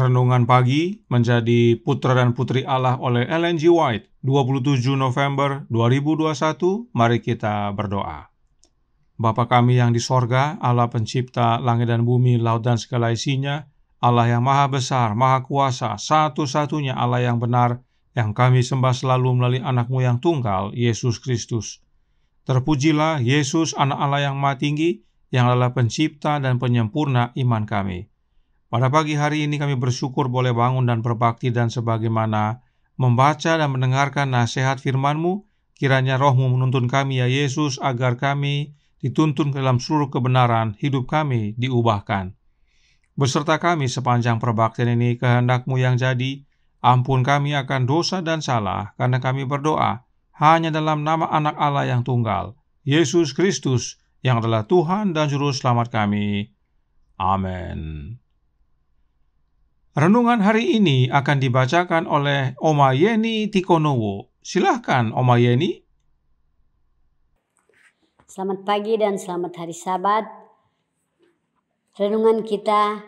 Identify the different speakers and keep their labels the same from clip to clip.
Speaker 1: Renungan Pagi menjadi Putra dan Putri Allah oleh Ellen G. White, 27 November 2021. Mari kita berdoa. Bapa kami yang di sorga, Allah pencipta langit dan bumi, laut dan segala isinya, Allah yang maha besar, maha kuasa, satu-satunya Allah yang benar, yang kami sembah selalu melalui anak-Mu yang tunggal, Yesus Kristus. Terpujilah Yesus, anak Allah yang maha tinggi, yang adalah pencipta dan penyempurna iman kami. Pada pagi hari ini kami bersyukur boleh bangun dan berbakti, dan sebagaimana membaca dan mendengarkan nasihat firman-Mu, kiranya Roh-Mu menuntun kami ya Yesus, agar kami dituntun ke dalam seluruh kebenaran, hidup kami diubahkan. Beserta kami sepanjang perbaktian ini, kehendak-Mu yang jadi, ampun kami akan dosa dan salah, karena kami berdoa hanya dalam nama anak Allah yang tunggal, Yesus Kristus, yang adalah Tuhan dan Juru Selamat kami. Amin. Renungan hari ini akan dibacakan oleh Oma Yeni Tikonowo. Silahkan, Oma Yeni.
Speaker 2: Selamat pagi dan selamat hari Sabat. Renungan kita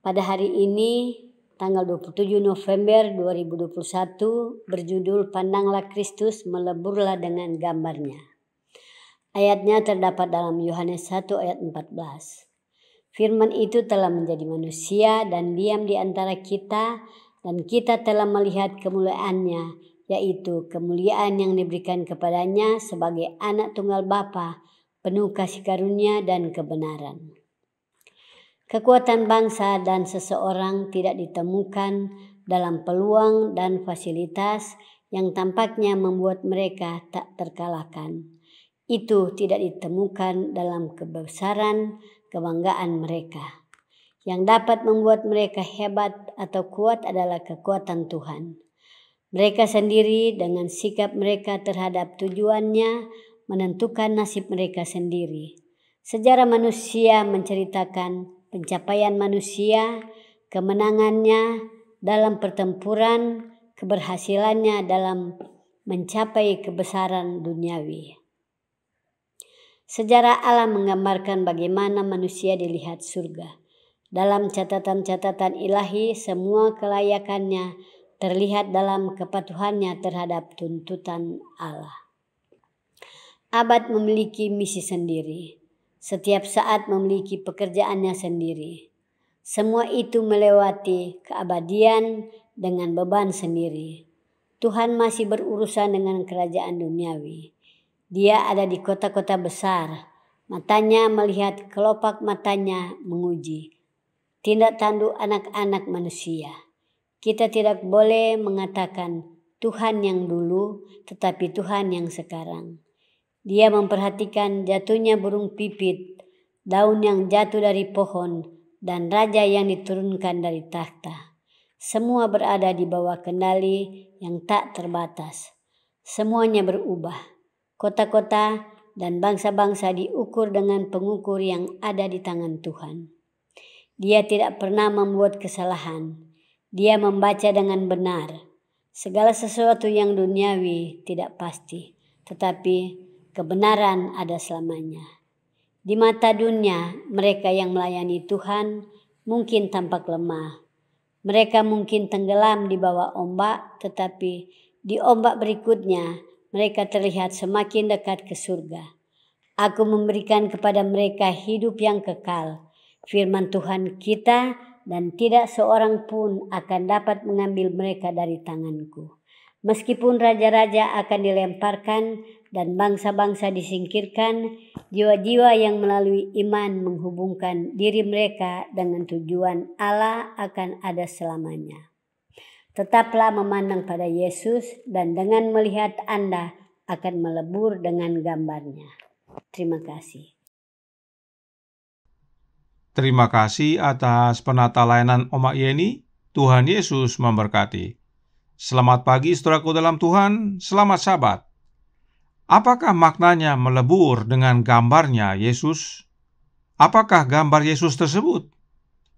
Speaker 2: pada hari ini, tanggal 27 November 2021, berjudul Pandanglah Kristus, Meleburlah dengan Gambarnya. Ayatnya terdapat dalam Yohanes 1 ayat 14. Firman itu telah menjadi manusia dan diam di antara kita, dan kita telah melihat kemuliaannya, yaitu kemuliaan yang diberikan kepadanya sebagai anak tunggal Bapa, penuh kasih karunia dan kebenaran. Kekuatan bangsa dan seseorang tidak ditemukan dalam peluang dan fasilitas yang tampaknya membuat mereka tak terkalahkan. Itu tidak ditemukan dalam kebesaran kebanggaan mereka. Yang dapat membuat mereka hebat atau kuat adalah kekuatan Tuhan. Mereka sendiri dengan sikap mereka terhadap tujuannya menentukan nasib mereka sendiri. Sejarah manusia menceritakan pencapaian manusia, kemenangannya dalam pertempuran, keberhasilannya dalam mencapai kebesaran duniawi. Sejarah alam menggambarkan bagaimana manusia dilihat surga. Dalam catatan-catatan ilahi, semua kelayakannya terlihat dalam kepatuhannya terhadap tuntutan Allah. Abad memiliki misi sendiri. Setiap saat memiliki pekerjaannya sendiri. Semua itu melewati keabadian dengan beban sendiri. Tuhan masih berurusan dengan kerajaan duniawi. Dia ada di kota-kota besar. Matanya melihat, kelopak matanya menguji tindak tanduk anak-anak manusia. Kita tidak boleh mengatakan Tuhan yang dulu, tetapi Tuhan yang sekarang. Dia memperhatikan jatuhnya burung pipit, daun yang jatuh dari pohon, dan raja yang diturunkan dari takhta. Semua berada di bawah kendali yang tak terbatas. Semuanya berubah. Kota-kota dan bangsa-bangsa diukur dengan pengukur yang ada di tangan Tuhan. Dia tidak pernah membuat kesalahan. Dia membaca dengan benar. Segala sesuatu yang duniawi tidak pasti, tetapi kebenaran ada selamanya. Di mata dunia, mereka yang melayani Tuhan mungkin tampak lemah. Mereka mungkin tenggelam di bawah ombak, tetapi di ombak berikutnya mereka terlihat semakin dekat ke surga. Aku memberikan kepada mereka hidup yang kekal, firman Tuhan kita, dan tidak seorang pun akan dapat mengambil mereka dari tanganku. Meskipun raja-raja akan dilemparkan dan bangsa-bangsa disingkirkan, jiwa-jiwa yang melalui iman menghubungkan diri mereka dengan tujuan Allah akan ada selamanya. Tetaplah memandang pada Yesus, dan dengan melihat Anda akan melebur dengan gambarnya. Terima kasih.
Speaker 1: Terima kasih atas penata layanan Oma Yeni. Tuhan Yesus memberkati. Selamat pagi saudaraku dalam Tuhan, selamat Sabat. Apakah maknanya melebur dengan gambarnya Yesus? Apakah gambar Yesus tersebut?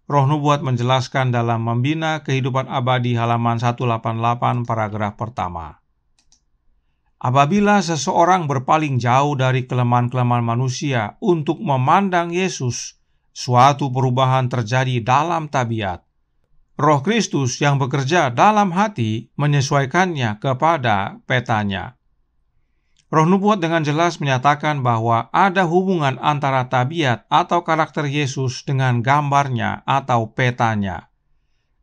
Speaker 1: Roh Nubuat menjelaskan dalam Membina Kehidupan Abadi halaman 188 paragraf pertama. Apabila seseorang berpaling jauh dari kelemahan-kelemahan manusia untuk memandang Yesus, suatu perubahan terjadi dalam tabiat. Roh Kristus yang bekerja dalam hati menyesuaikannya kepada petanya. Roh nubuat dengan jelas menyatakan bahwa ada hubungan antara tabiat atau karakter Yesus dengan gambarnya atau petanya.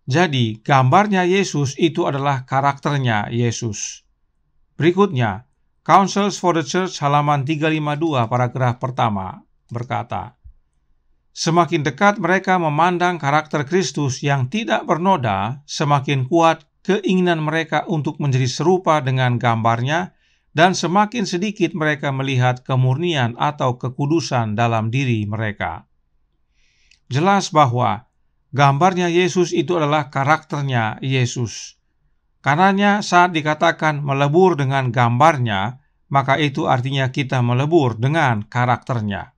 Speaker 1: Jadi, gambarnya Yesus itu adalah karakternya Yesus. Berikutnya, Counsels for the Church halaman 352 paragraf pertama berkata, semakin dekat mereka memandang karakter Kristus yang tidak bernoda, semakin kuat keinginan mereka untuk menjadi serupa dengan gambarnya, dan semakin sedikit mereka melihat kemurnian atau kekudusan dalam diri mereka. Jelas bahwa gambarnya Yesus itu adalah karakternya Yesus. Karenanya saat dikatakan melebur dengan gambarnya, maka itu artinya kita melebur dengan karakternya.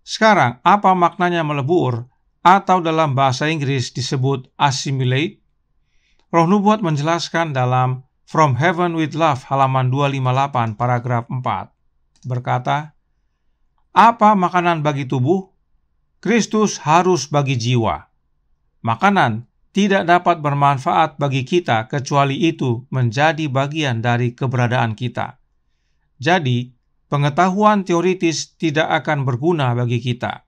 Speaker 1: Sekarang, apa maknanya melebur atau dalam bahasa Inggris disebut assimilate? Roh nubuat menjelaskan dalam From Heaven with Love halaman 258 paragraf 4 berkata, apa makanan bagi tubuh? Kristus harus bagi jiwa. Makanan tidak dapat bermanfaat bagi kita kecuali itu menjadi bagian dari keberadaan kita. Jadi, pengetahuan teoritis tidak akan berguna bagi kita.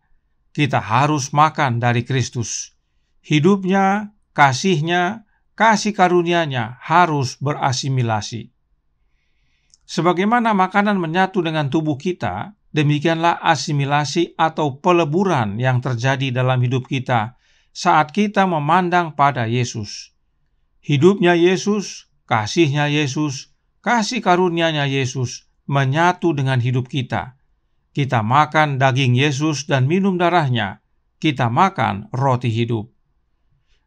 Speaker 1: Kita harus makan dari Kristus. Hidupnya, kasihnya, kasih karunia-Nya harus berasimilasi. Sebagaimana makanan menyatu dengan tubuh kita, demikianlah asimilasi atau peleburan yang terjadi dalam hidup kita saat kita memandang pada Yesus. Hidupnya Yesus, kasihnya Yesus, kasih karunia-Nya Yesus menyatu dengan hidup kita. Kita makan daging Yesus dan minum darahnya. Kita makan roti hidup.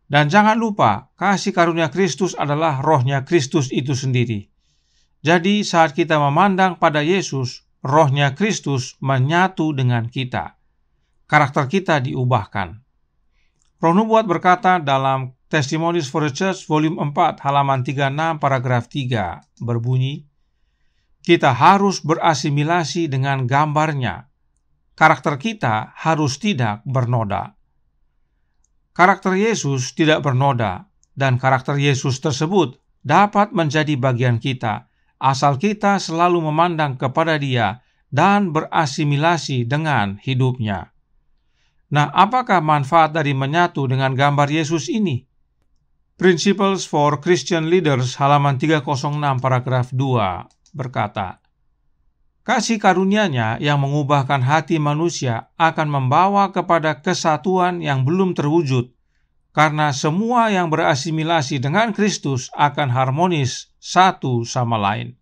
Speaker 1: Dan jangan lupa, kasih karunia Kristus adalah rohnya Kristus itu sendiri. Jadi saat kita memandang pada Yesus, rohnya Kristus menyatu dengan kita. Karakter kita diubahkan. Roh nubuat berkata dalam Testimonies for the Church volume 4 halaman 36 paragraf 3 berbunyi, kita harus berasimilasi dengan gambarnya. Karakter kita harus tidak bernoda. Karakter Yesus tidak bernoda, dan karakter Yesus tersebut dapat menjadi bagian kita, asal kita selalu memandang kepada Dia dan berasimilasi dengan hidupnya. Nah, apakah manfaat dari menyatu dengan gambar Yesus ini? Principles for Christian Leaders halaman 306 paragraf 2 berkata, kasih karunia-Nya yang mengubahkan hati manusia akan membawa kepada kesatuan yang belum terwujud, karena semua yang berasimilasi dengan Kristus akan harmonis satu sama lain.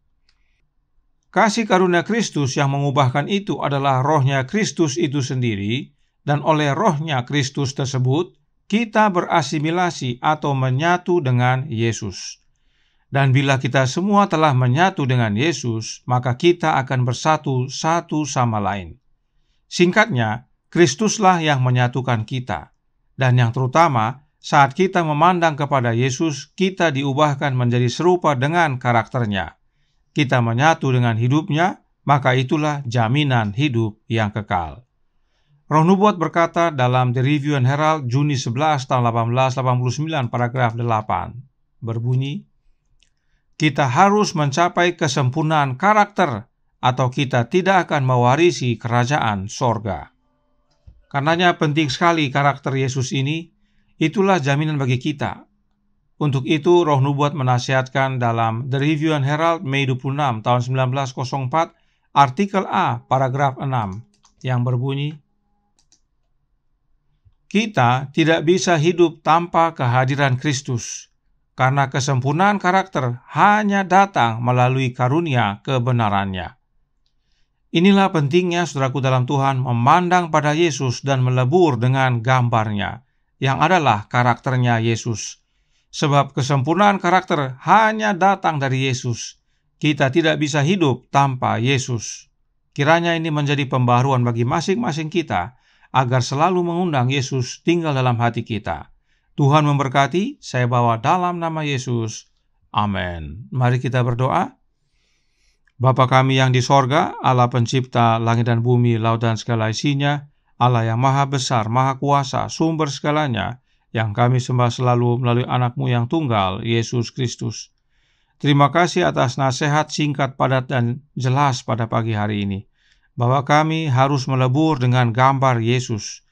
Speaker 1: Kasih karunia Kristus yang mengubahkan itu adalah rohnya Kristus itu sendiri, dan oleh rohnya Kristus tersebut, kita berasimilasi atau menyatu dengan Yesus. Dan bila kita semua telah menyatu dengan Yesus, maka kita akan bersatu satu sama lain. Singkatnya, Kristuslah yang menyatukan kita. Dan yang terutama, saat kita memandang kepada Yesus, kita diubahkan menjadi serupa dengan karakternya. Kita menyatu dengan hidupnya, maka itulah jaminan hidup yang kekal. Roh nubuat berkata dalam The Review and Herald Juni 11 tahun 1889 paragraf 8 berbunyi, kita harus mencapai kesempurnaan karakter atau kita tidak akan mewarisi kerajaan sorga. Karenanya penting sekali karakter Yesus ini, itulah jaminan bagi kita. Untuk itu Roh nubuat menasihatkan dalam The Review and Herald Mei 26 tahun 1904 artikel A paragraf 6 yang berbunyi, kita tidak bisa hidup tanpa kehadiran Kristus, karena kesempurnaan karakter hanya datang melalui karunia kebenarannya. Inilah pentingnya saudaraku dalam Tuhan memandang pada Yesus dan melebur dengan gambarnya, yang adalah karakternya Yesus. Sebab kesempurnaan karakter hanya datang dari Yesus. Kita tidak bisa hidup tanpa Yesus. Kiranya ini menjadi pembaharuan bagi masing-masing kita, agar selalu mengundang Yesus tinggal dalam hati kita. Tuhan memberkati, saya bawa dalam nama Yesus. Amin. Mari kita berdoa. Bapa kami yang di sorga, Allah pencipta langit dan bumi, laut dan segala isinya, Allah yang maha besar, maha kuasa, sumber segalanya, yang kami sembah selalu melalui anak-Mu yang tunggal, Yesus Kristus. Terima kasih atas nasihat singkat, padat, dan jelas pada pagi hari ini, bahwa kami harus melebur dengan gambar Yesus,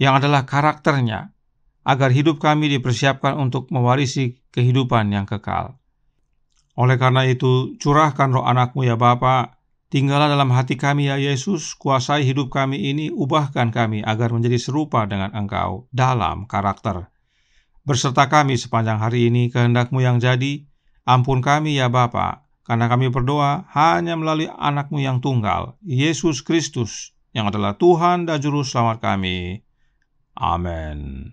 Speaker 1: yang adalah karakternya, agar hidup kami dipersiapkan untuk mewarisi kehidupan yang kekal. Oleh karena itu, curahkan roh anak-Mu ya Bapa, tinggallah dalam hati kami ya Yesus, kuasai hidup kami ini, ubahkan kami agar menjadi serupa dengan Engkau dalam karakter. Berserta kami sepanjang hari ini, kehendak-Mu yang jadi, ampun kami ya Bapa, karena kami berdoa hanya melalui anak-Mu yang tunggal, Yesus Kristus, yang adalah Tuhan dan Juru Selamat kami. Amin.